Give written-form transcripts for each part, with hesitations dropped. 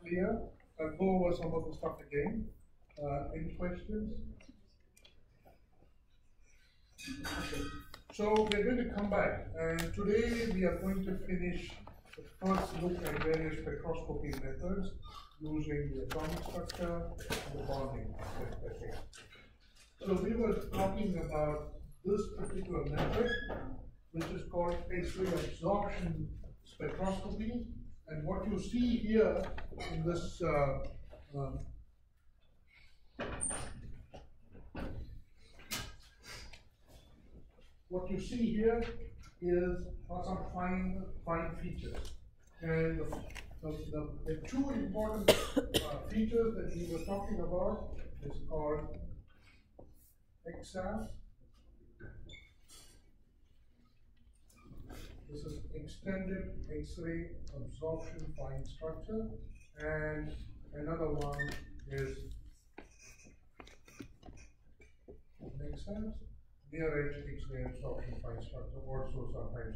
clear. I'll go over some of the stuff again. Any questions? Okay. So we're going to come back, and today we are going to finish the first look at various spectroscopy methods using the atomic structure and the bonding technique. So we were talking about this particular method, which is called X-ray absorption spectroscopy. And what you see here in this what you see here are some fine features. And the two important features that we were talking about is called XAF. This is extended X-ray absorption fine structure, and another one is XAF, near edge X-ray absorption fine structure, also sometimes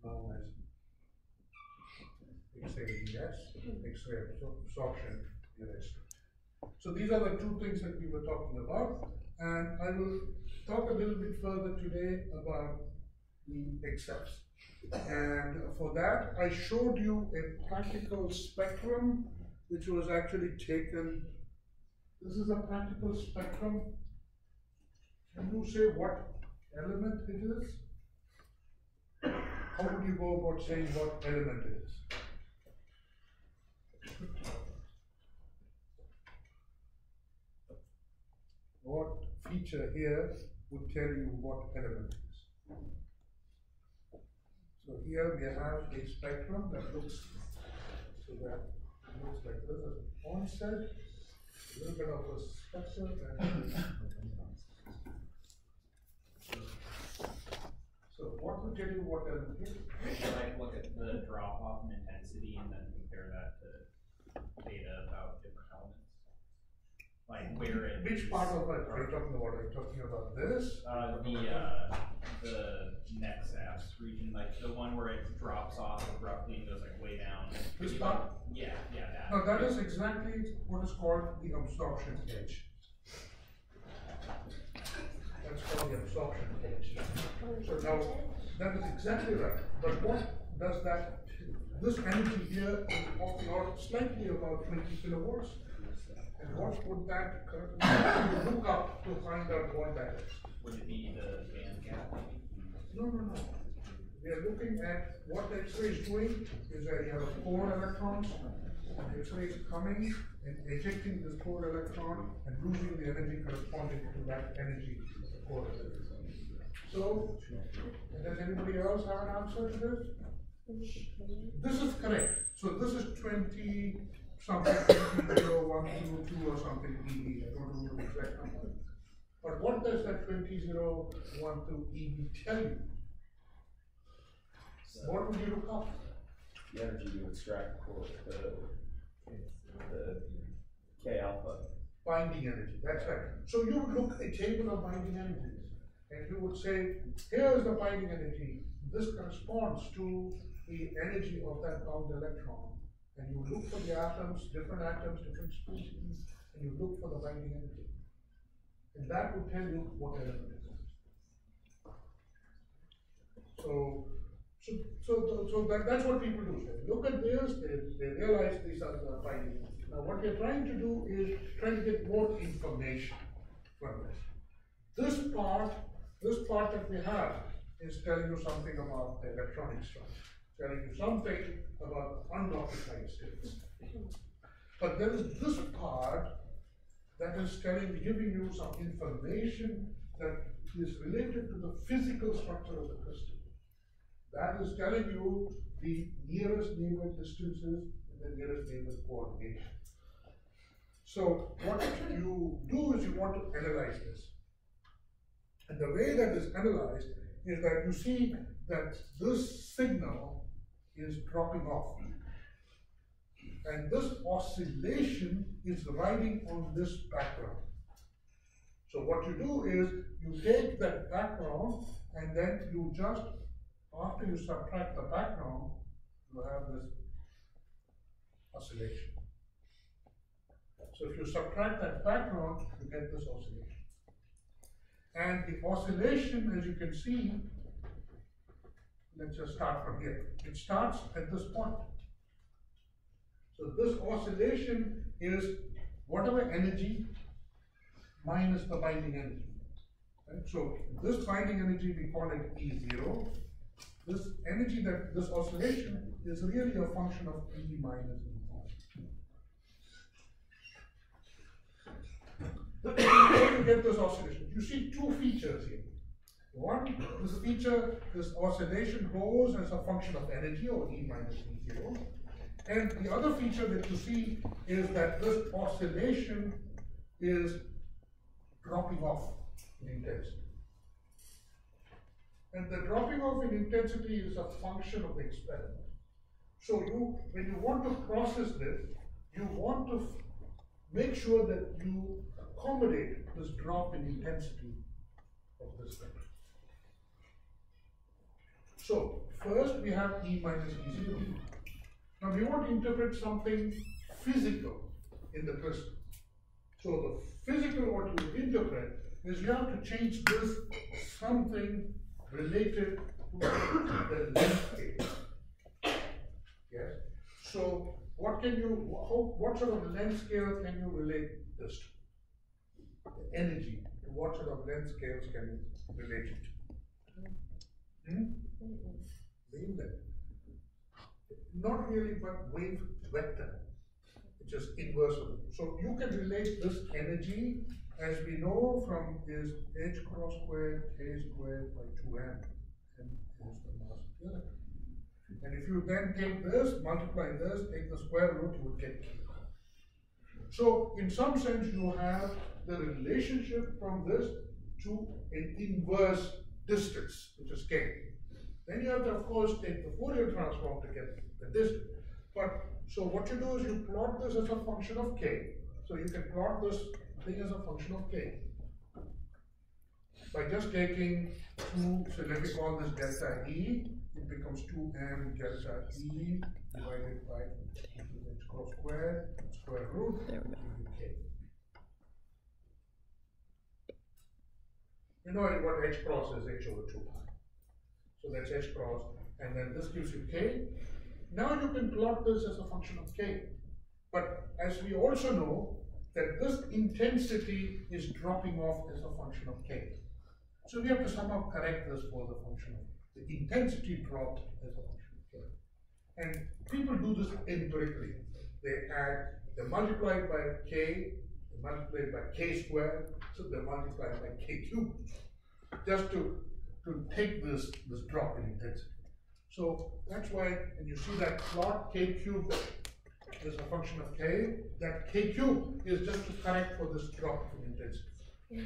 known as XADS, X-ray absorption near edge structure. So these are the two things that we were talking about, and I will talk a little bit further today about the XFs. And for that, I showed you a practical spectrum which was actually taken. This is a practical spectrum. Can you say what element it is? How would you go about saying what element it is? What feature here would tell you what element it is? So here we have a spectrum that looks like this as an onset, a little bit of a structure, and so what would tell you what element it is? Like look at the drop off in intensity and then compare that to data about different elements. Like where it Which part of it are you talking about? Are you talking about this? The next region, like the one where it drops off abruptly and goes like way down. This part? Yeah, that. No, that is exactly what is called the absorption edge. That's called the absorption edge. So now, that is exactly right. But what does that, this energy here is of the order slightly about 20 kilovolts. And what would that look up to find out what that is? Would it be the band gap maybe? No. We are looking at what the X-ray is doing is that you have 4 electrons, and the X-ray is coming and ejecting this 4 electron and losing the energy corresponding to that energy of the 4 electron. So, does anybody else have an answer to this? This is correct. So this is 20 something, 20,122 or something EV. I don't know the exact number. But what does that 20,012 EV tell you? So what would you look up? The energy you extract for the K alpha. Binding energy, that's right. So you would look at a table of binding energies and you would say, here's the binding energy. This corresponds to the energy of that bound electron. And you look for the atoms, different species, and you look for the binding energy. And that will tell you what element it is. So that's what people do. They look at this, they realize these are the binding energy. Now what we're trying to do is trying to get more information from this. This part that we have is telling you something about the electronic structure, telling you something about unoccupied states. But there is this part that is giving you some information that is related to the physical structure of the crystal. That is telling you the nearest neighbor distances and the nearest neighbor coordination. So what you do is you want to analyze this. And the way that is analyzed is that you see that this signal is dropping off. And this oscillation is riding on this background. So what you do is you take that background and then you just, after you subtract the background, you have this oscillation. So if you subtract that background, you get this oscillation. And the oscillation, as you can see, let's just start from here. It starts at this point. So this oscillation is whatever energy minus the binding energy. Right? So this binding energy, we call it E0. This energy, this oscillation is really a function of E minus E. How do you get this oscillation? You see two features here. One, this oscillation goes as a function of energy, or E minus E0. And the other feature that you see is that this oscillation is dropping off in intensity. And the dropping off in intensity is a function of the experiment. So when you want to process this, you want to make sure that you accommodate this drop in intensity of this spectrum. So first we have E minus E0. Now we want to interpret something physical in the crystal. So the physical what you would interpret is you have to change this something related to the length scale. Yes. So what sort of length scale can you relate this to? The energy. What sort of length scales can you relate it to? Wavelength. Not really, but wave vector, which is inversable. So you can relate this energy, as we know from, is h cross squared k squared by 2m, and is the mass of the electron. And if you then take this, multiply this, take the square root, you would get k. So in some sense, you have the relationship from this to an inverse distance, which is k. Then you have to, of course, take the Fourier transform to get the distance. So what you do is you plot this as a function of k. So you can plot this thing as a function of k. By just taking 2, so let me call this delta E, it becomes 2m delta E divided by h cross squared, square root, k. You know what h cross is, h over 2 pi. So that's h cross, and then this gives you k. Now you can plot this as a function of k. But as we also know, that this intensity is dropping off as a function of k. So we have to somehow correct this for the function of the intensity drop as a function of k. And people do this empirically. They multiply it by k, they multiply it by k squared, so they multiply it by k cubed, just to take this drop in intensity. So that's why when you see that plot k cubed is a function of k, that k cubed is just to correct for this drop in intensity.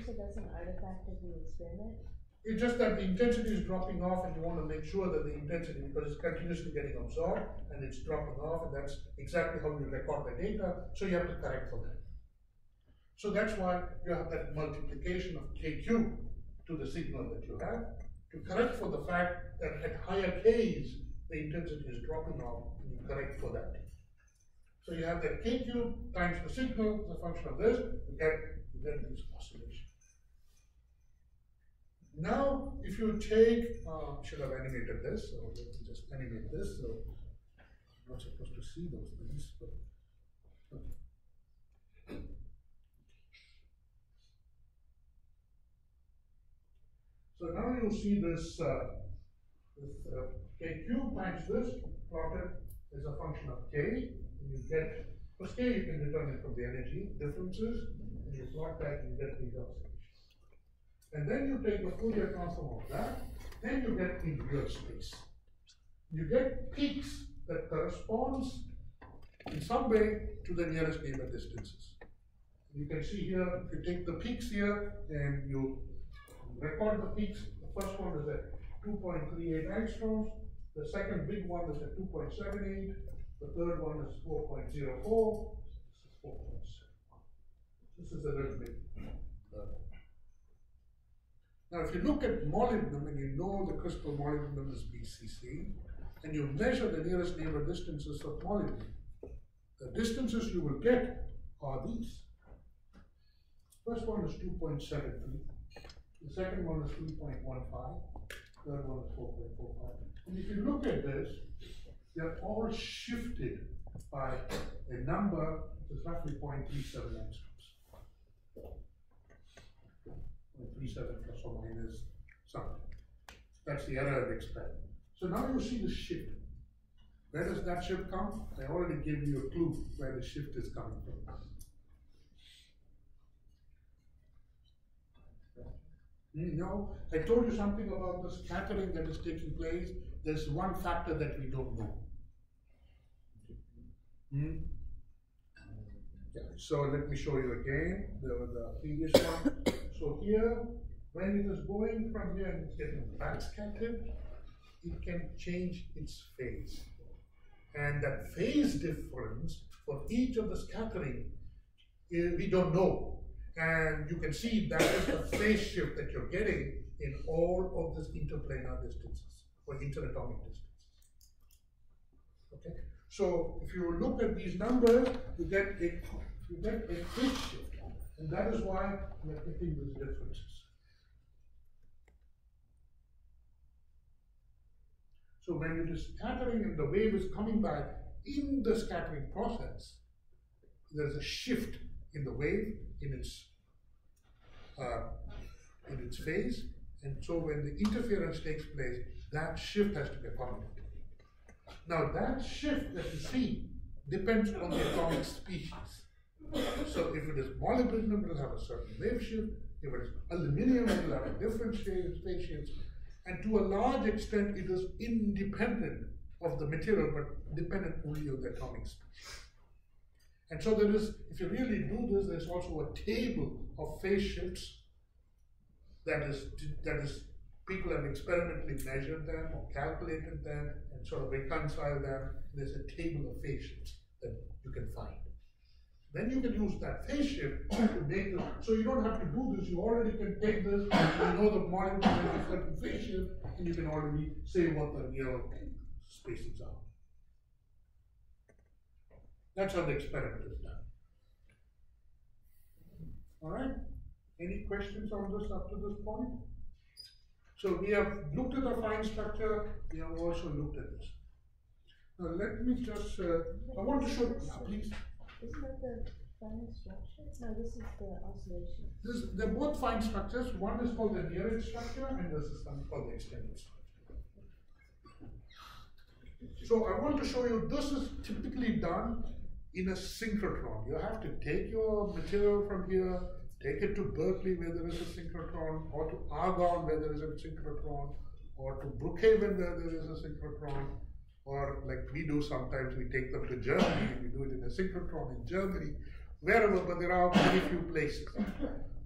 So that's an artifact of the experiment? It's just that the intensity is dropping off, and you want to make sure that the intensity, because it's continuously getting absorbed and it's dropping off, and that's exactly how you record the data, so you have to correct for that. So that's why you have that multiplication of k cubed to the signal that you have, to correct for the fact that at higher k's, the intensity is dropping off, and you correct for that. So you have that k cubed times the signal, the function of this, you get this oscillation. Now, if you take, should have animated this, so let me just animate this. So I'm not supposed to see those things, but okay. So now you see this, k cubed times this plotted as a function of k, and you get, because k you can determine from the energy differences, and you plot that and you get these oscillations. And then you take the Fourier transform of that, then you get in real space. You get peaks that corresponds in some way to the nearest neighbor distances. You can see here, if you take the peaks here and you record the peaks, the first one is at 2.38 angstroms, the second big one is at 2.78, the third one is 4.04, this is 4.7. This is a little bit. Now, if you look at molybdenum and you know the crystal molybdenum is BCC, and you measure the nearest neighbor distances of molybdenum, the distances you will get are these. First one is 2.73, the second one is 3.15, third one is 4.45. And if you look at this, they're all shifted by a number which is roughly 0.37 angstroms. 0.37 plus or minus something. That's the error of the experiment. So now you see the shift. Where does that shift come? I already gave you a clue where the shift is coming from. You know, I told you something about the scattering that is taking place. There's one factor that we don't know. Yeah, so let me show you again the previous one. So here, when it is going from here and it's getting back scattered, it can change its phase. And that phase difference for each of the scattering, we don't know. And you can see that is the phase shift that you're getting in all of these interplanar distances or interatomic distances. Okay. So if you look at these numbers, you get a phase shift, and that is why we are getting these differences. So when it is scattering and the wave is coming back in the scattering process, there is a shift in the wave in its phase, and so when the interference takes place, that shift has to be accommodated. Now that shift that you see depends on the atomic species. So if it is molybdenum, it will have a certain wave shift. If it is aluminium, it will have a different phase shift. And to a large extent, it is independent of the material, but dependent only on the atomic species. And so there is, if you really do this, there's also a table of phase shifts that is people have experimentally measured them or calculated them and sort of reconciled them. There's a table of phase shifts that you can find. Then you can use that phase shift to make this. So you don't have to do this. You already can take this. You know the molecule has a certain phase shift, and you can already say what the real species are. That's how the experiment is done. All right. Any questions on this up to this point? So we have looked at the fine structure. We have also looked at this. Now let me just. I want to show. Please. Isn't that the fine structure? No, this is the oscillation. They're both fine structures. One is called the near-edge structure, and this is one called the extended structure. So I want to show you, this is typically done in a synchrotron. You have to take your material from here, take it to Berkeley where there is a synchrotron, or to Argonne where there is a synchrotron, or to Brookhaven where there is a synchrotron, or like we do sometimes, we take them to Germany, we do it in a synchrotron in Germany, wherever, but there are very few places.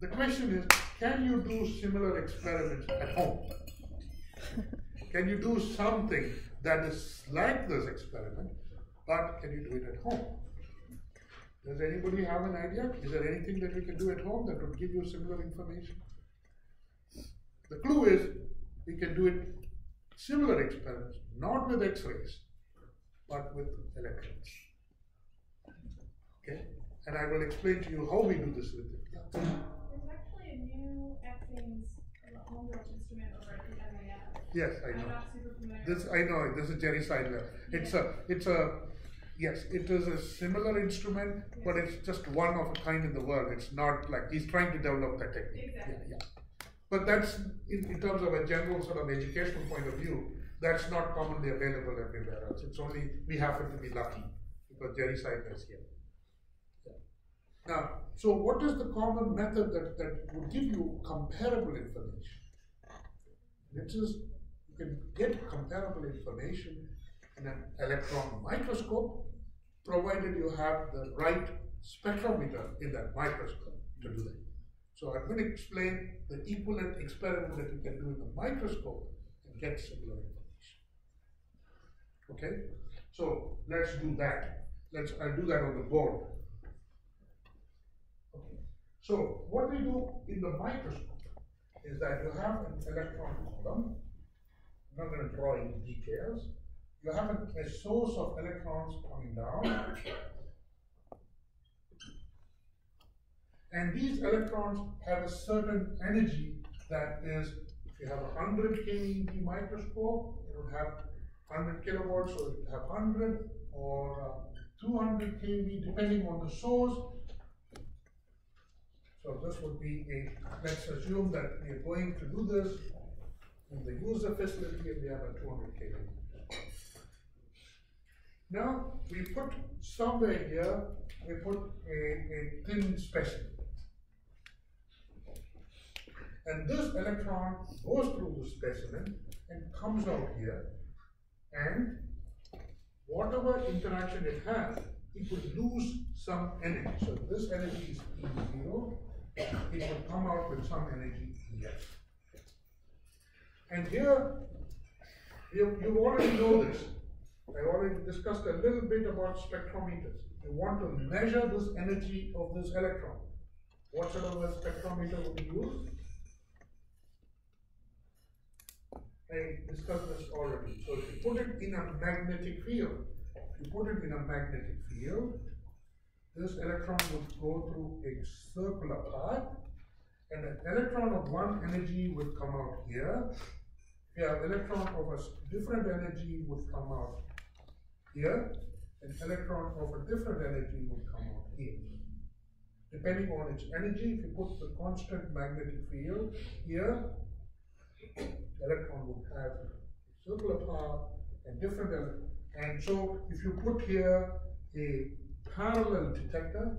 The question is, can you do similar experiments at home? Can you do something that is like this experiment, but can you do it at home? Does anybody have an idea? Is there anything that we can do at home that would give you similar information? The clue is, we can do it similar experiments, not with X-rays, but with electrons. Okay? And I will explain to you how we do this with it. There's actually a new X-rays homework instrument over at the MAS. Yes, I know. I'm not super familiar. This I know. This is Jerry Seidler. Yes, it is a similar instrument, but it's just one of a kind in the world. It's not like he's trying to develop that technique. Exactly. Yeah. But that's in terms of a general sort of educational point of view, that's not commonly available everywhere else. It's only we happen to be lucky because Jerry Seidler is here. Yeah. Now, so what is the common method that would give you comparable information? Which is, you can get comparable information in an electron microscope, provided you have the right spectrometer in that microscope to do that. So I'm going to explain the equivalent experiment that you can do in the microscope and get similar information. Okay? So let's do that. I'll do that on the board. Okay. So what we do in the microscope is that you have an electron column. I'm not going to draw any details. You have a source of electrons coming down. And these electrons have a certain energy that is, if you have a 100 keV microscope, it would have 100 kilovolts, so it would have 100 or 200 keV, depending on the source. So this would be let's assume that we are going to do this in the user facility and we have a 200 keV. Now, we put somewhere here, we put a thin specimen. And this electron goes through the specimen and comes out here, and whatever interaction it has, it would lose some energy. So this energy is E0, it will come out with some energy EF. And here, you already know this. I already discussed a little bit about spectrometers. You want to measure this energy of this electron. What sort of a spectrometer would you use? I discussed this already. So if you put it in a magnetic field, this electron would go through a circular path, and an electron of one energy would come out here. If you have electron of a different energy would come out here, an electron of a different energy would come out here. Depending on its energy, if you put the constant magnetic field here, the electron would have a circular path and different, and so if you put here a parallel detector,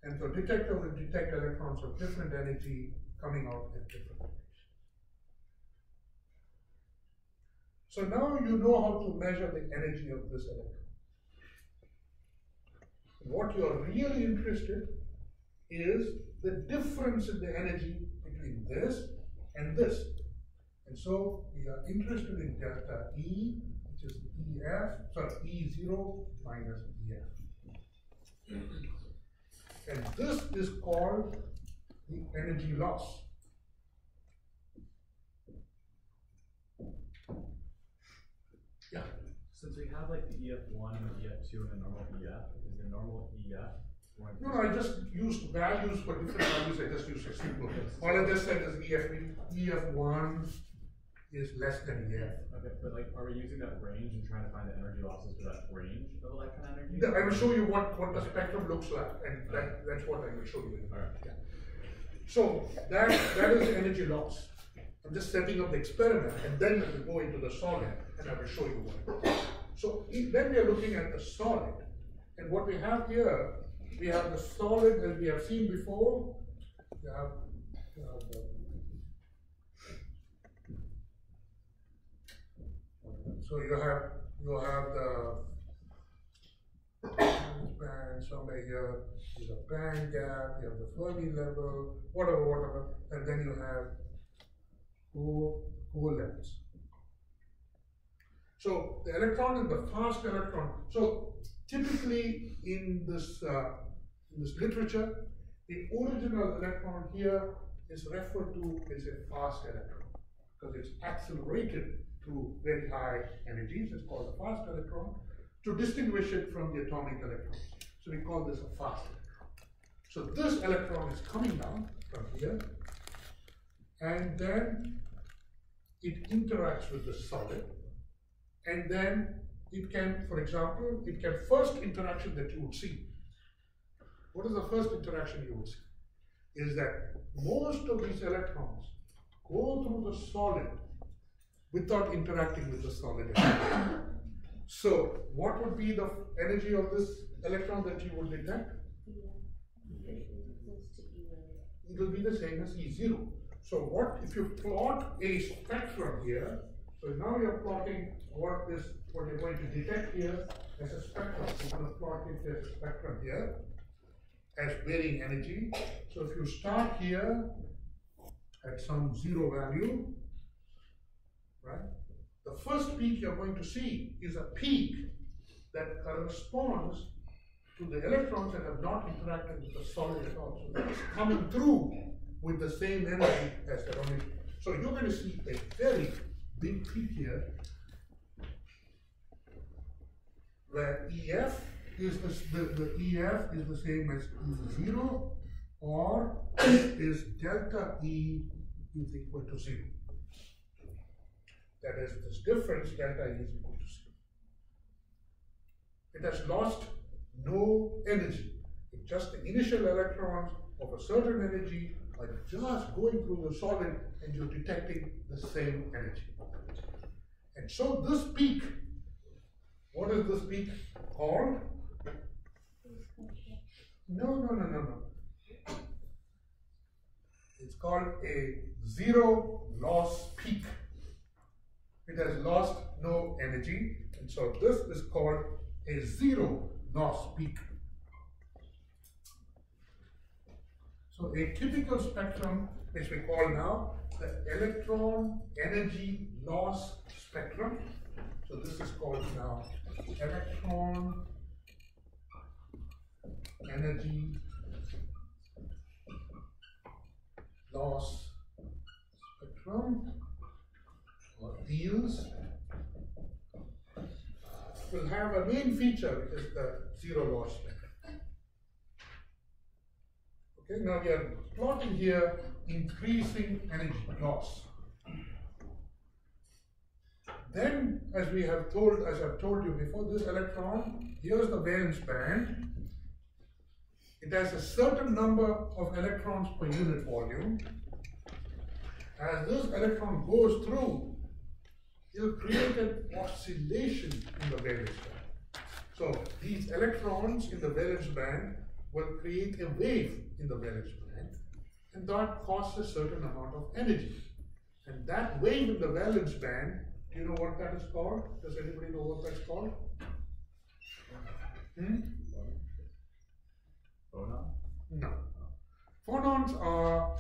and the detector will detect electrons of different energy coming out at different locations. So now you know how to measure the energy of this electron. What you are really interested is the difference in the energy between this and this. And so we are interested in delta E, which is E0 minus EF. And this is called the energy loss. Yeah. Since we have like the EF1 and the EF2 and the normal EF, is the normal EF going to... No, I just used values for different values. I just used a simple. All I just said is EF1 is less than EF. Okay, but like, are we using that range and trying to find the energy losses for that range of electron energy? I will show you what the spectrum looks like, and that's what I will show you. All right. Yeah. So that is the energy loss. I'm just setting up the experiment, and then we will go into the solid, and I will show you what. So then we are looking at the solid, and what we have here, we have the solid as we have seen before. You have the so you have the band somewhere here, there's a band gap, you have the Fermi level, whatever, and then you have covalence. So the electron is the fast electron. So typically in this literature, the original electron here is referred to as a fast electron because it's accelerated to very high energies. It's called a fast electron to distinguish it from the atomic electrons. So we call this a fast electron. So this electron is coming down from here, and then it interacts with the solid, and then it can, for example, first interaction that you would see. What is the first interaction you would see? Is that most of these electrons go through the solid without interacting with the solid energy. So what would be the energy of this electron that you would detect? It will be the same as E0. So what if you plot a spectrum here? So now you're plotting what you're going to detect here as a spectrum. You're going to plot it as a spectrum here as varying energy. So if you start here at some zero value, right? The first peak you're going to see is a peak that corresponds to the electrons that have not interacted with the solid at all. So that's coming through with the same energy as the only. So you're going to see a very big peak here, where EF is the EF is the same as E0, or is delta E is equal to 0. That is, this difference delta E is equal to 0. It has lost no energy. It's just the initial electrons of a certain energy are just going through the solid and you're detecting the same energy. And so this peak, what is this peak called? No. It's called a zero loss peak. It has lost no energy, and so this is called a zero loss peak. So a typical spectrum, which we call now the electron energy loss spectrum. So this is called now electron energy loss spectrum, or EELS, will have a main feature, which is the zero loss spectrum. Okay, now we are plotting here increasing energy loss. Then, as I've told you before, this electron, here's the valence band. It has a certain number of electrons per unit volume. As this electron goes through, it will create an oscillation in the valence band. So these electrons in the valence band will create a wave in the valence band, and that causes a certain amount of energy. And that wave in the valence band, do you know what that is called? Does anybody know what that's called? Phonon? No. Phonons are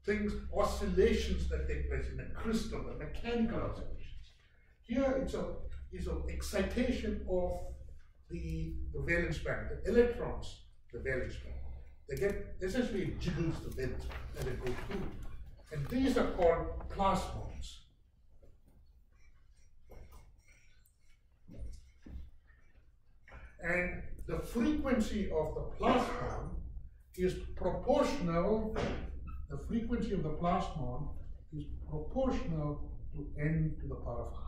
things, oscillations that take place in a crystal, the mechanical oscillations. Here it's an excitation of the valence band, the electrons, the valence band. They get, essentially it jiggles the valence band and they go through. And these are called plasmons. And the frequency of the plasmon is proportional, the frequency of the plasmon is proportional to n to the power of half.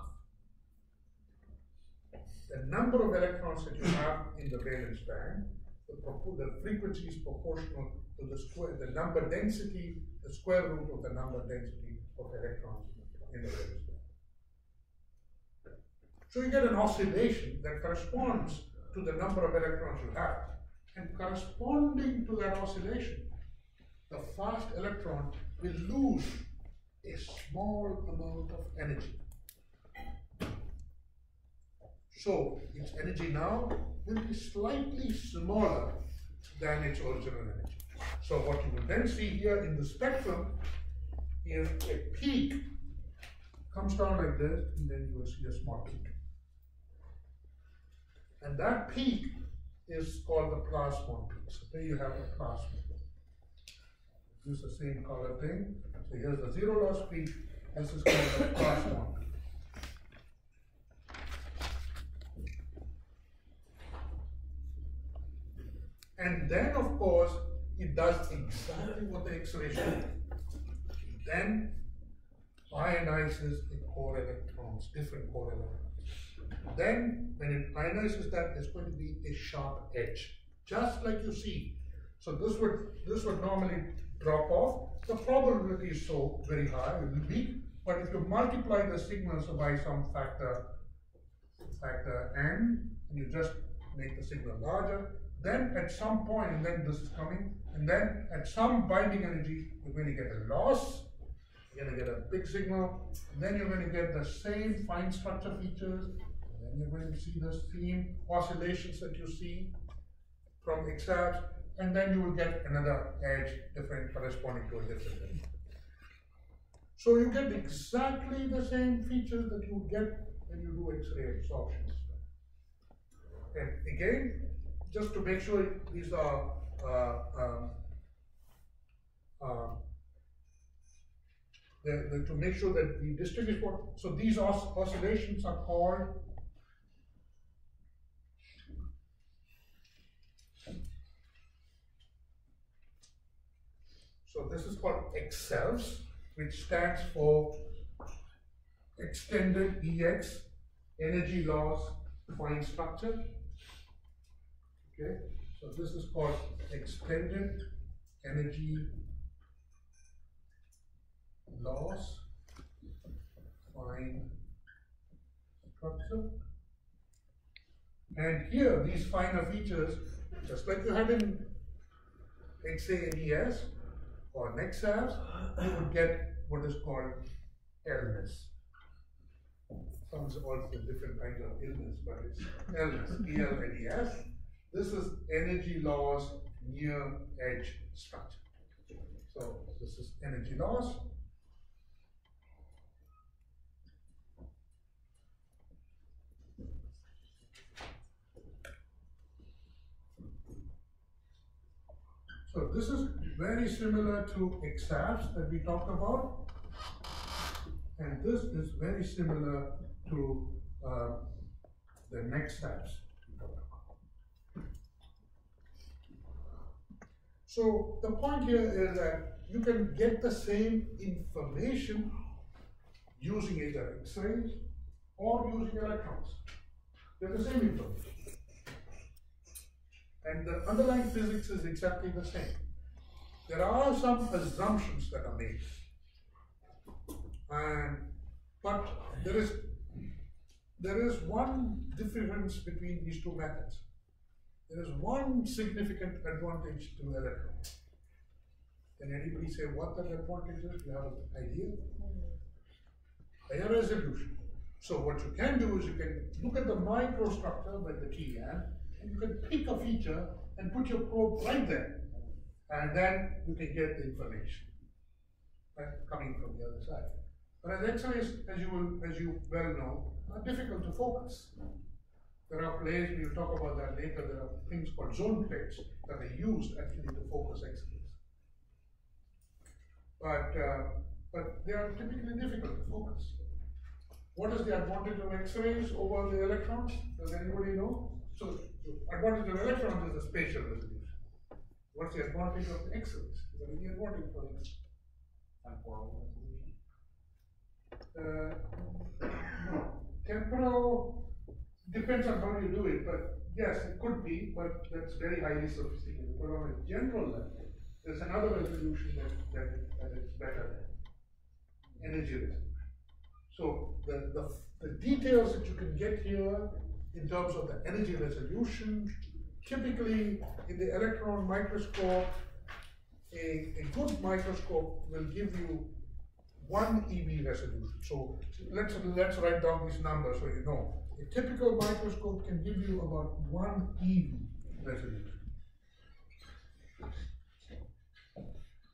The number of electrons that you have in the valence band, the frequency is proportional to the number density, the square root of the number density of electrons in the valence band. So you get an oscillation that corresponds to the number of electrons you have. And corresponding to that oscillation, the fast electron will lose a small amount of energy. So its energy now will be slightly smaller than its original energy. So what you will then see here in the spectrum is a peak comes down like this, and then you will see a small peak. And that peak is called the plasmon peak. So there you have a plasmon. Use the same color thing. So here's the zero loss peak. This is called the plasmon peak. And then, of course, it does exactly what the X-ray should. Then ionizes the core electrons, different core electrons. Then, when it ionizes that, there's going to be a sharp edge, just like you see. So this would normally drop off. The probability is so very high, it will be. But if you multiply the signals by some factor n, and you just make the signal larger, then at some point, and then this is coming, and then at some binding energy, you're going to get a loss. You're going to get a big signal, and then you're going to get the same fine structure features. And you're going to see the same oscillations that you see from X-abs, and then you will get another edge different corresponding to a different edge. So you get exactly the same features that you would get when you do X-ray absorption. And again, just to make sure these are to make sure that we distinguish what. So these oscillations are called So this is called EXCELS, which stands for Extended EX, Energy Loss Fine Structure. Okay, so this is called Extended Energy Loss Fine Structure. And here, these finer features, just like you had in XANES or NEXAVS, you would get what is called illness. Sounds also different kinds of illness, but it's illness, ELNES. This is energy loss near edge structure. So this is energy loss. So this is very similar to EXAVS that we talked about, and this is very similar to the NEXAVS we talked about. So the point here is that you can get the same information using either X-rays or using electrons. They're the same information. And the underlying physics is exactly the same. There are some assumptions that are made. But there is one difference between these two methods. There is one significant advantage to electrons. Can anybody say what that advantage is? You have an idea? Higher resolution. So what you can do is you can look at the microstructure like the TN, and you can pick a feature and put your probe right there. And then you can get the information coming from the other side. Whereas X-rays, as you well know, are difficult to focus. There are plates, we'll talk about that later, there are things called zone plates that are used actually to focus X-rays. But they are typically difficult to focus. What is the advantage of X-rays over the electrons? Does anybody know? So the advantage of electrons is the spatial resolution. What's the advantage of the X-rays? Is there any advantage for X-rays? Temporal resolution. No. Temporal depends on how you do it, but yes, it could be, but that's very highly sophisticated. But on a general level, there's another resolution that is better than energy resolution. So the details that you can get here in terms of the energy resolution, typically in the electron microscope, a good microscope will give you 1 eV resolution. So let's write down these numbers so you know. A typical microscope can give you about 1 eV resolution.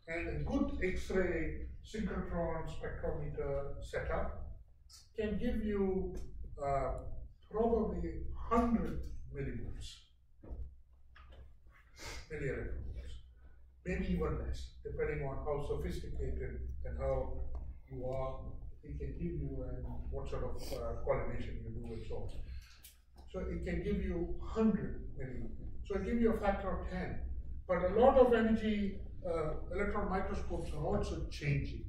And a good X-ray synchrotron spectrometer setup can give you probably 100 millivolts, millielectron, maybe even less, depending on how sophisticated and how you are. It can give you and what sort of coordination you do and so on. So it can give you 100 millivolts. So it gives you a factor of 10. But a lot of energy electron microscopes are also changing.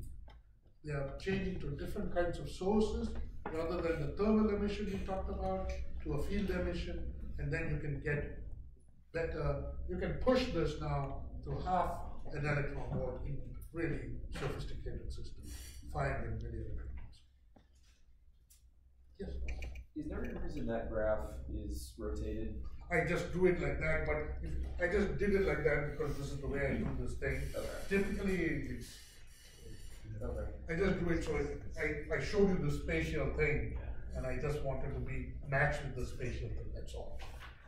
They are changing to different kinds of sources, rather than the thermal emission we talked about, to a field emission, and then you can get better, you can push this now to half an electron volt in really sophisticated systems, 500 millielectrons. Yes? Is there any reason that graph is rotated? I just do it like that, but I just did it like that because this is the way I do this thing. Okay. Typically, it's Okay. I just do it so I showed you the spatial thing, and I just wanted to be matched with the spatial thing, that's all.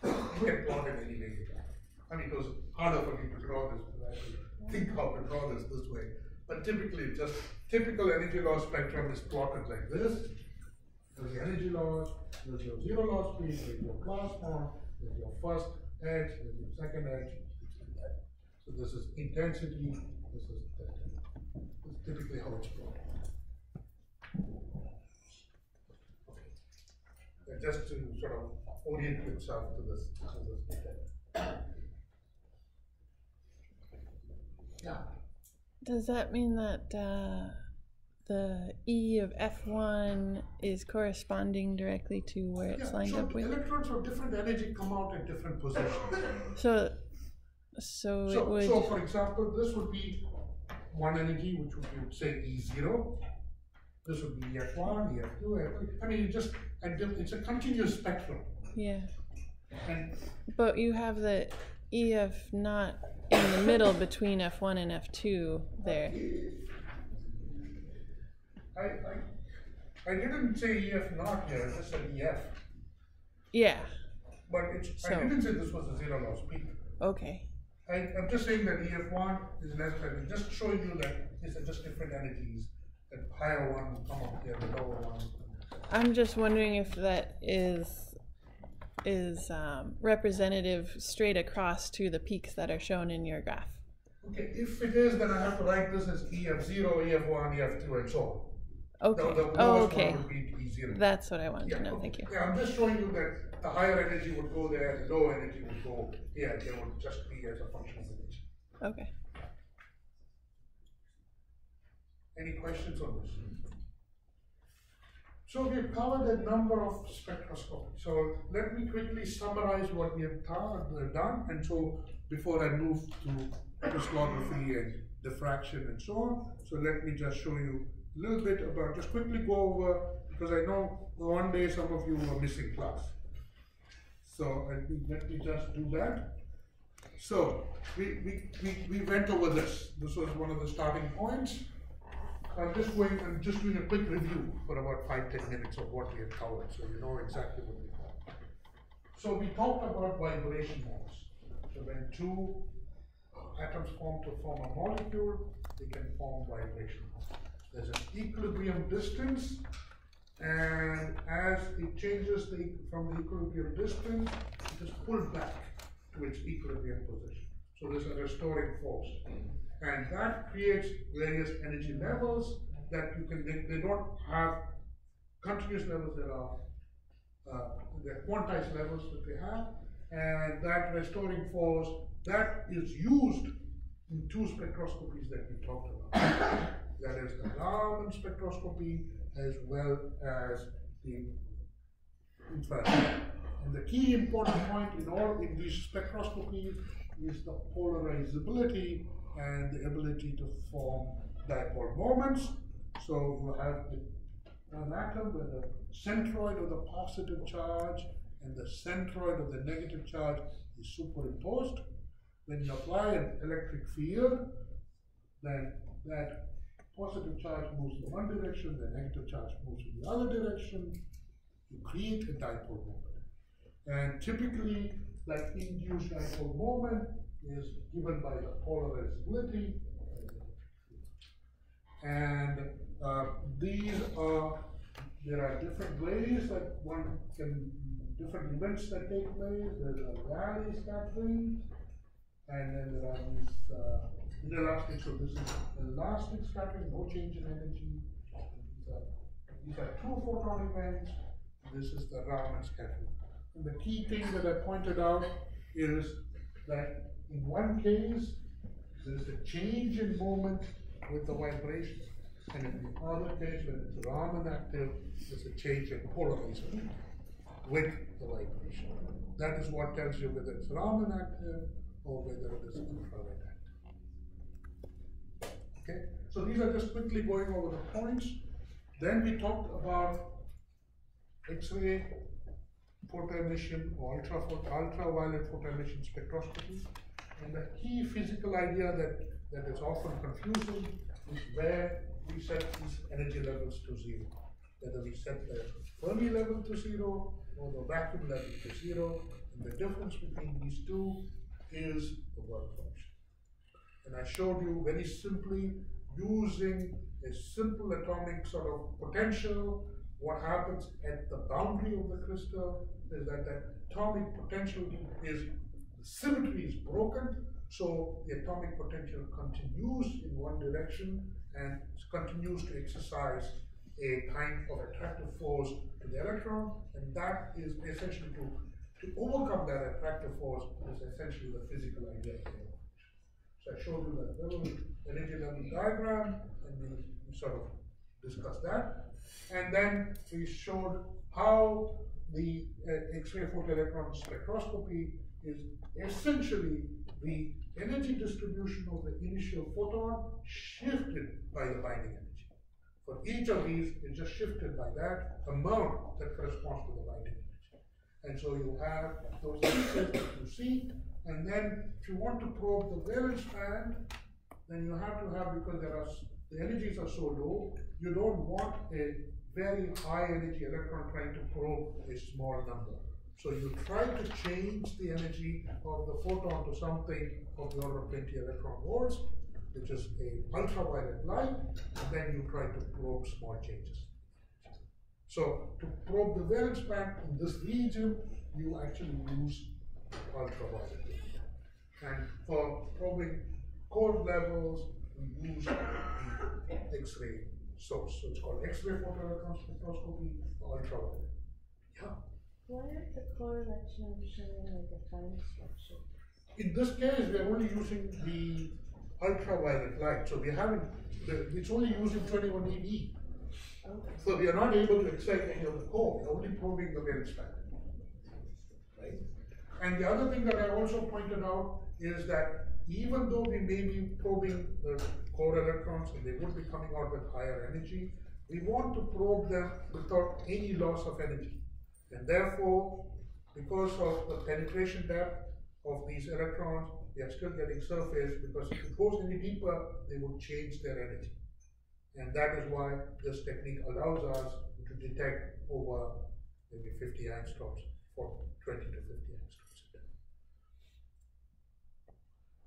You can plot it any way you like. I mean, it was harder for me to draw this, because I had to think how to draw this way. But typically, just typical energy loss spectrum is plotted like this. There's the energy loss, there's your zero loss speed, there's your plasma, there's your first edge, there's your second edge. So this is intensity, this is delta. This is typically how it's plotted. Okay. Just to sort of orient yourself to this detail. Yeah. Does that mean that the E of F1 is corresponding directly to where it's lined so up with? electrons of different energy come out at different positions. So it would. So for example, this would be one energy, which would be, say, E0. This would be F1, F2, F3. I mean, it's a continuous spectrum. Yeah. And but you have the EF not in the middle between F1 and F2 there. I didn't say EF not here, I just said EF. Yeah. But I didn't say this was a zero loss peak. Okay. I'm just saying that EF1 is necessary, just showing you that these are just different energies. The higher one will come up here, the lower one. I'm just wondering if that is representative straight across to the peaks that are shown in your graph. Okay, if it is, then I have to write this as EF0, EF1, EF2, and so on. Okay. The okay. one would be E0. That's what I wanted to know. Thank you. Yeah, I'm just showing you that the higher energy would go there, the lower energy would go here. They would just be as a function of energy. Okay. Any questions on this? So we've covered a number of spectroscopy. So let me quickly summarize what we have done. And so before I move to crystallography and diffraction and so on, so let me just show you a little bit about, just quickly go over, because I know one day some of you were missing class. So let me just do that. So we went over this. This was one of the starting points. I'm just doing a quick review for about 5-10 minutes of what we have covered, so you know exactly what we covered. So we talked about vibration modes. So when two atoms form to form a molecule, they can form vibration modes. There's an equilibrium distance, and as it changes from the equilibrium distance, it is pulled back to its equilibrium position. So there's a restoring force. And that creates various energy levels that they don't have continuous levels, they're quantized levels that they have. And that restoring force, that is used in two spectroscopies that we talked about. That is the Raman spectroscopy as well as the infrared. And the key important point in these spectroscopies is the polarizability and the ability to form dipole moments. So you have an atom with the centroid of the positive charge and the centroid of the negative charge is superimposed. When you apply an electric field, then that positive charge moves in one direction, the negative charge moves in the other direction. You create a dipole moment. And typically, that induced dipole moment is given by the polarizability. And there are different ways that different events that take place. There's a Rayleigh scattering, and then there are these inelastic. So this is elastic scattering, no change in energy. These are two photon events. This is the Raman scattering. And the key thing that I pointed out is that in one case, there is a change in moment with the vibration, and in the other case, when it's Raman active, there's a change in polarization with the vibration. That is what tells you whether it's Raman active or whether it is infrared active. Okay, so these are just quickly going over the points. Then we talked about X-ray photoemission or ultraviolet photoemission spectroscopy. And the key physical idea that is often confusing is where we set these energy levels to zero. Whether we set the Fermi level to zero or the vacuum level to zero. And the difference between these two is the work function. And I showed you very simply using a simple atomic sort of potential. What happens at the boundary of the crystal is that atomic potential is, the symmetry is broken, so the atomic potential continues in one direction and continues to exercise a kind of attractive force to the electron, and that is essentially to overcome that attractive force is essentially the physical idea of the electron. So So I showed you that little energy level diagram, and we sort of discussed that. And then we showed how the X-ray photoelectron spectroscopy is essentially the energy distribution of the initial photon shifted by the binding energy. For each of these, it's just shifted by that amount that corresponds to the binding energy. And so you have those pieces that you see, and then if you want to probe the valence band, then you have to have, because the energies are so low, you don't want a very high energy electron trying to probe a small number. So you try to change the energy of the photon to something of the order of 20 electron volts, which is a ultraviolet light, and then you try to probe small changes. So to probe the valence band in this region, you actually use ultraviolet light. And for probing code levels, we use the X-ray source. So it's called X-ray photoelectron spectroscopy, ultraviolet. Yeah. Why aren't the core electrons showing like a fine structure? In this case, we are only using the ultraviolet light. So we haven't, it's only using 21 eV. Okay. So we are not able to excite any of the core. We are only probing the valence band. Right? And the other thing that I also pointed out is that even though we may be probing the core electrons and they would be coming out with higher energy, we want to probe them without any loss of energy. And therefore, because of the penetration depth of these electrons, they are still getting surface, because if it goes any deeper, they would change their energy. And that is why this technique allows us to detect over maybe 50 angstroms, for 20 to 50 angstroms.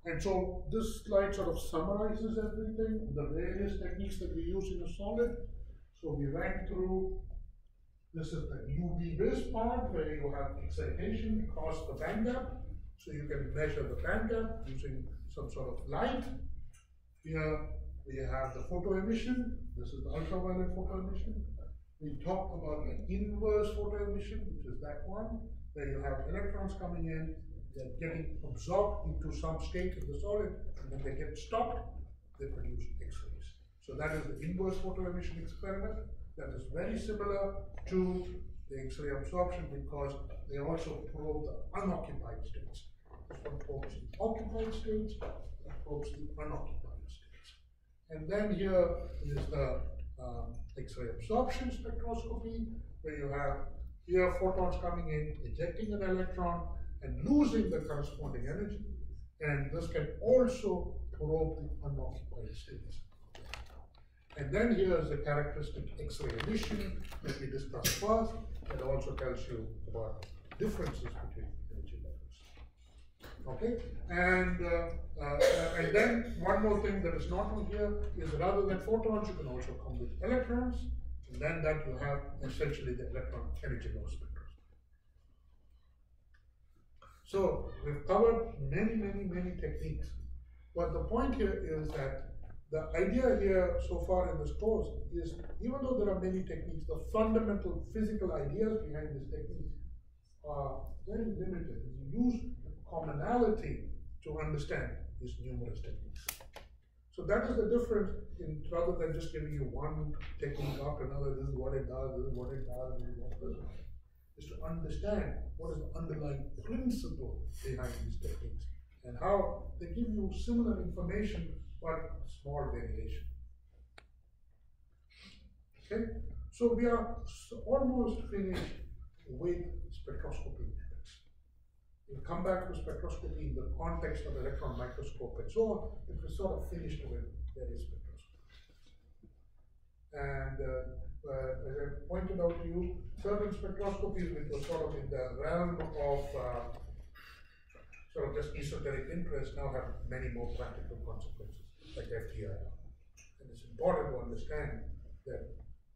And so this slide sort of summarizes everything, the various techniques that we use in a solid. So we went through, this is the UV-vis part where you have excitation across the band gap. So you can measure the band gap using some sort of light. Here we have the photo emission. This is the ultraviolet photo emission. We talked about the inverse photo emission, which is that one, where you have electrons coming in, they're getting absorbed into some state in the solid, and then they get stopped, they produce X-rays. So that is the inverse photo emission experiment. That is very similar to the X-ray absorption, because they also probe the unoccupied states. This one probes the occupied states, that probes the unoccupied states. And then here is the X-ray absorption spectroscopy, where you have here photons coming in, ejecting an electron, and losing the corresponding energy. And this can also probe the unoccupied states. And then here is the characteristic X-ray emission that we discussed first. That also tells you about differences between energy levels. Okay, and then one more thing that is not on here is, rather than photons, you can also come with electrons, and then that you have essentially the electron energy loss spectrum. So we've covered many techniques, but the point here is that the idea here so far in this course is, even though there are many techniques, the fundamental physical ideas behind these techniques are very limited. You use commonality to understand these numerous techniques. So that is the difference, in rather than just giving you one technique after another, this is what it does, this is what it does, this is what it doesn't, is to understand what is the underlying principle behind these techniques and how they give you similar information but small variation. Okay, so we are almost finished with spectroscopy methods. We'll come back to spectroscopy in the context of electron microscope and so on, but we're sort of finished with various spectroscopy. And as I pointed out to you, certain spectroscopies which were sort of in the realm of sort of just esoteric interest now have many more practical consequences, like FTIR. And it's important to understand that.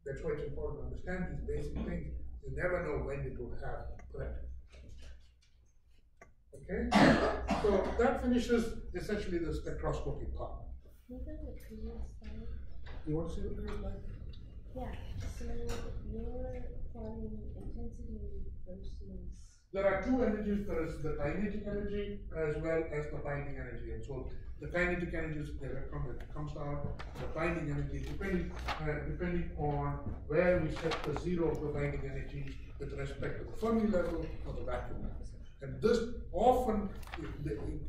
That's why it's important to understand these basic things. You never know when it would happen. Correct? Okay? So that finishes essentially the spectroscopy part. Look at the previous slide. You want to see the previous slide? Yeah, so you're plotting intensity versus There are two energies. There is the kinetic energy as well as the binding energy. And so the kinetic energy is the electron that comes out. The binding energy, depending on where we set the zero of the binding energy with respect to the Fermi level or the vacuum level. And this often,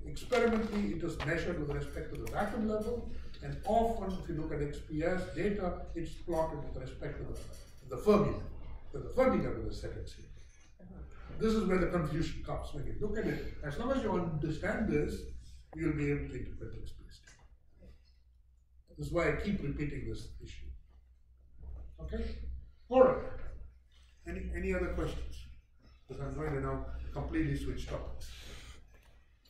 experimentally, it is measured with respect to the vacuum level. And often, if you look at XPS data, it's plotted with respect to the Fermi level. So the Fermi level is set at zero. This is where the confusion comes. When you look at it, as long as you understand this, you'll be able to interpret the XPS data. This is why I keep repeating this issue. Okay? All right. Any other questions? Because I'm going to now completely switch topics.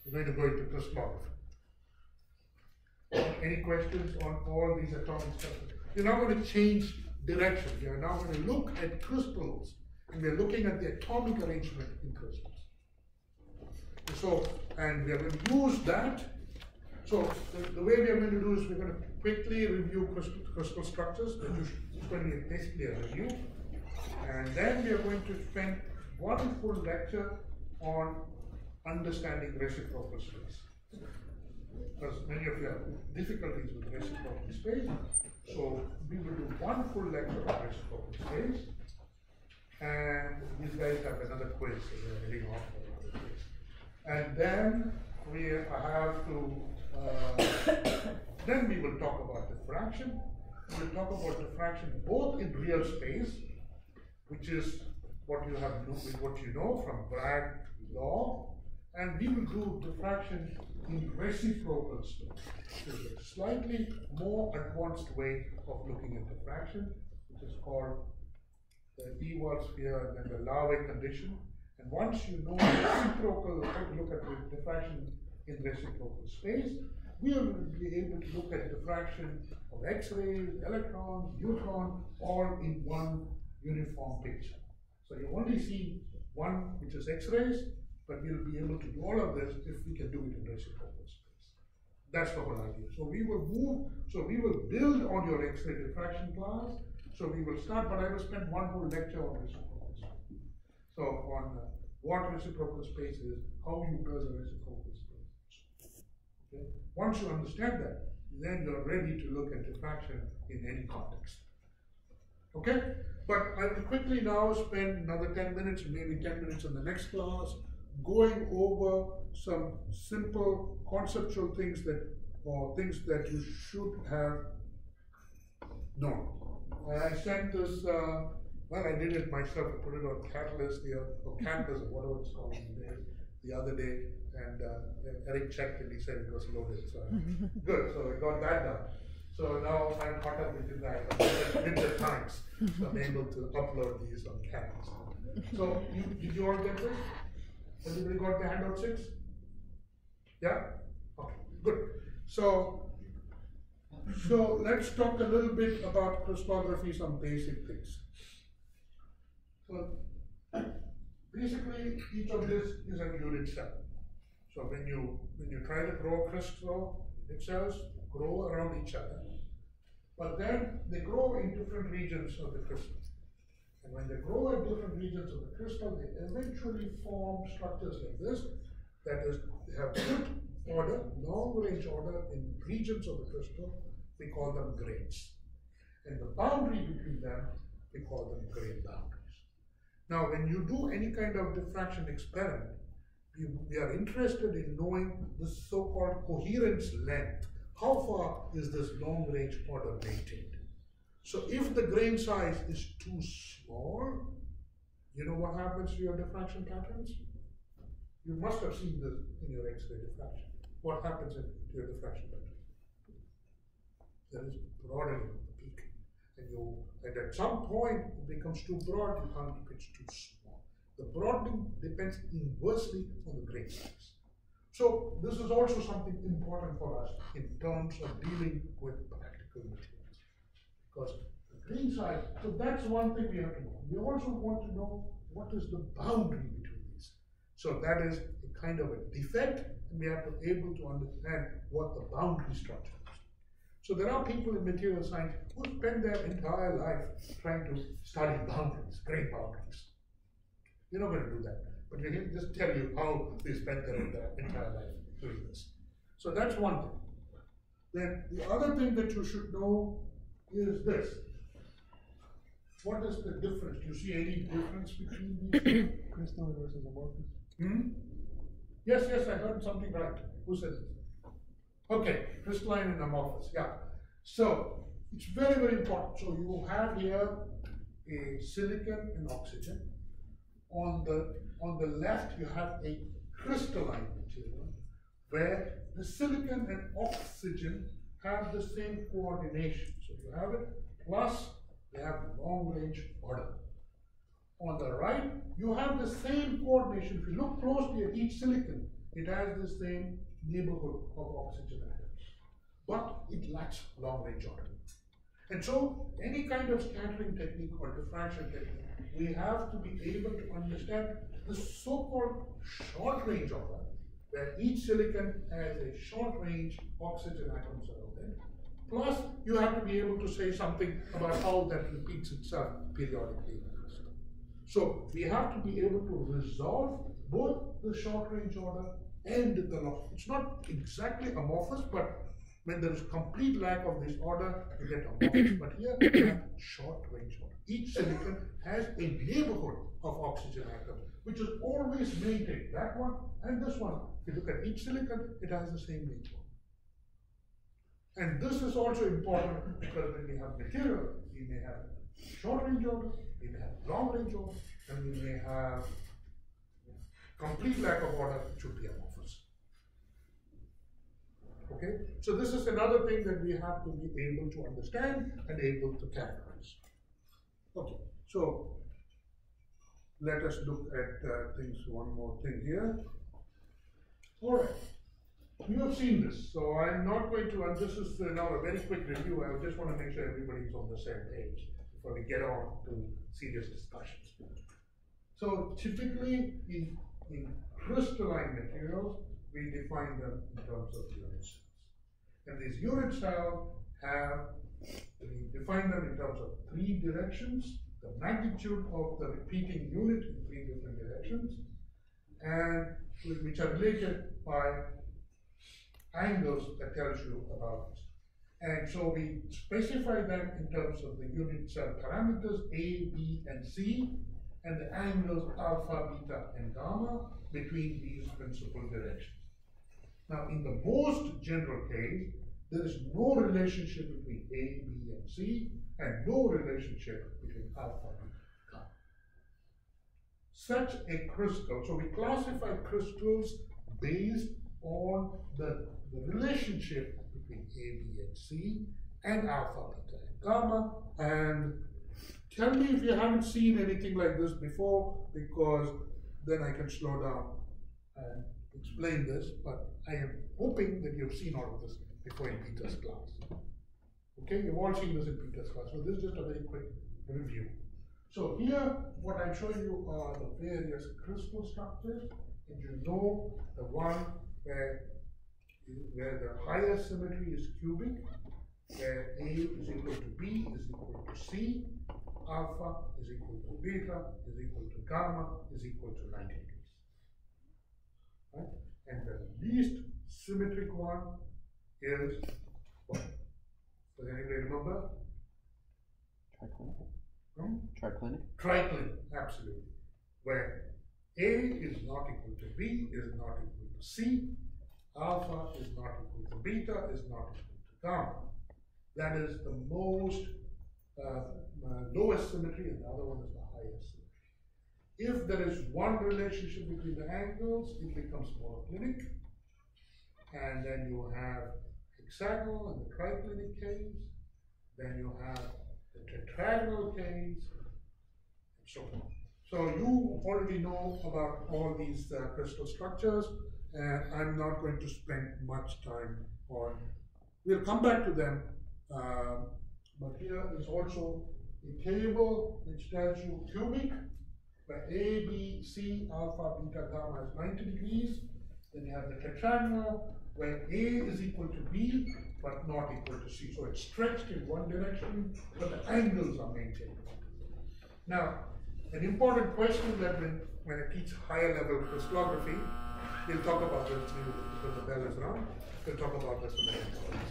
We're going to go into crystallography. Any questions on all these atomic structures? You're now going to change direction. You're now going to look at crystals, and we're looking at the atomic arrangement in crystals. So, and we are going to use that. So, the way we are going to do is we're going to quickly review crystal structures. It's going to be basically a review. And then we are going to spend one full lecture on understanding reciprocal space. Because many of you have difficulties with reciprocal space. So we will do one full lecture on reciprocal space. And these guys have another quiz, so they're heading off for another quiz. And then we have to, then we will talk about diffraction. We'll talk about diffraction both in real space, which is what you have what you know from Bragg law, and we will do diffraction in reciprocal space, which is a slightly more advanced way of looking at diffraction, which is called the Ewald sphere and then the Larvey condition. And once you know reciprocal, look at the diffraction in reciprocal space, we will be able to look at diffraction of X-rays, electrons, neutrons, all in one uniform picture. So you only see one which is X-rays, but we'll be able to do all of this if we can do it in reciprocal space. That's the whole idea. So we will build on your X-ray diffraction class. So we will start, but I will spend one whole lecture on reciprocal space. So on what reciprocal space is, how you build a reciprocal space. Okay? Once you understand that, then you're ready to look at diffraction in any context. Okay? But I will quickly now spend another 10 minutes, maybe 10 minutes in the next class, going over some simple conceptual things that you should have known. I sent this, well, I did it myself. I put it on Catalyst or Campus or whatever it's called the other day, and Eric checked and he said it was loaded. So good, so we got that done. So now I'm caught up with you guys. I'm the times, so I'm able to upload these on Catalyst. So did you all get this? Everybody got the handout 6? Yeah? Okay, good. So let's talk a little bit about crystallography, some basic things. So basically, each of this is a unit cell. So when you try to grow crystal, unit cells grow around each other, but then they grow in different regions of the crystal. And when they grow in different regions of the crystal, they eventually form structures like this. That is, they have good order, long-range order in regions of the crystal. We call them grains. And the boundary between them, we call them grain boundaries. Now, when you do any kind of diffraction experiment, we are interested in knowing the so-called coherence length. How far is this long-range order maintained? So if the grain size is too small, you know what happens to your diffraction patterns? You must have seen this in your X-ray diffraction. What happens to your diffraction pattern? There is broadening of the peak. And at some point, it becomes too broad, you can't keep it too small. The broadening depends inversely on the grain size. So this is also something important for us in terms of dealing with practical materials. Because the grain size, so that's one thing we have to know. We also want to know what is the boundary between these. So that is a kind of a defect, and we have to be able to understand what the boundary structure is. So there are people in material science who spend their entire life trying to study boundaries, grain boundaries. You're not going to do that. but we can just tell you how they spent their entire life doing this. So that's one thing. Then the other thing that you should know is this. What is the difference? Do you see any difference between these? Crystalline versus amorphous. Yes, I heard something right. Who said it? Okay, crystalline and amorphous, yeah. So, it's very, very important. So you have here a silicon and oxygen. On the left, you have a crystalline material where the silicon and oxygen have the same coordination. So you have it, plus they have long range order. On the right, you have the same coordination. If you look closely at each silicon, it has the same neighborhood of oxygen atoms, but it lacks long range order. And so, any kind of scattering technique or diffraction technique, we have to be able to understand the so-called short range order, where each silicon has a short range oxygen atoms around it. Plus, you have to be able to say something about how that repeats itself periodically in the crystal. So, we have to be able to resolve both the short range order and the long. It's not exactly amorphous, but when there is complete lack of this order, you get amorphous. But here we have short range order. Each silicon has a neighborhood of oxygen atoms, which is always maintained. That one and this one. If you look at each silicon, it has the same neighborhood. And this is also important because when we have material, we may have short range order, we may have long range order, and we may have complete lack of order, it should be amorphous. Okay, so this is another thing that we have to be able to understand and able to characterize. Okay, so let us look at things, one more thing here. All right, you have seen this, so I'm not going to, and this is now a very quick review. I just want to make sure everybody's on the same page before we get on to serious discussions. So typically in crystalline materials, we define them in terms of unit cells. And these unit cells we define them in terms of 3 directions, the magnitude of the repeating unit in 3 different directions, and which are related by angles that tells you about it. And so we specify them in terms of the unit cell parameters A, B, and C, and the angles alpha, beta, and gamma between these principal directions. Now, in the most general case, there is no relationship between A, B, and C, and no relationship between alpha and gamma. Such a crystal, so we classify crystals based on the relationship between A, B, and C, and alpha, beta, and gamma. And tell me if you haven't seen anything like this before, because then I can slow down and explain this, but I am hoping that you've seen all of this before in Peter's class. Okay, you've all seen this in Peter's class, so this is just a very quick review. So here, what I'm showing you are the various crystal structures, and you know the one where the higher symmetry is cubic, where A is equal to B is equal to C, alpha is equal to beta is equal to gamma is equal to 90 degrees. Right? And the least symmetric one is what? Does anybody remember? Triclinic? Triclinic, absolutely. Where A is not equal to B, is not equal to C, alpha is not equal to beta, is not equal to gamma. That is the most lowest symmetry, and the other one is the highest symmetry. If there is one relationship between the angles, it becomes monoclinic, and then you have hexagonal and the triclinic case, then you have the tetragonal case, and so on. So you already know about all these crystal structures, and I'm not going to spend much time on. We'll come back to them, but here is also a table which tells you cubic, where A, B, C, alpha, beta, gamma is 90 degrees. Then you have the tetragonal, where A is equal to B, but not equal to C. So it's stretched in one direction, but the angles are maintained. Now, An important question that when I teach higher level crystallography, we'll talk about this because the bell is around. We'll talk about this in the next class.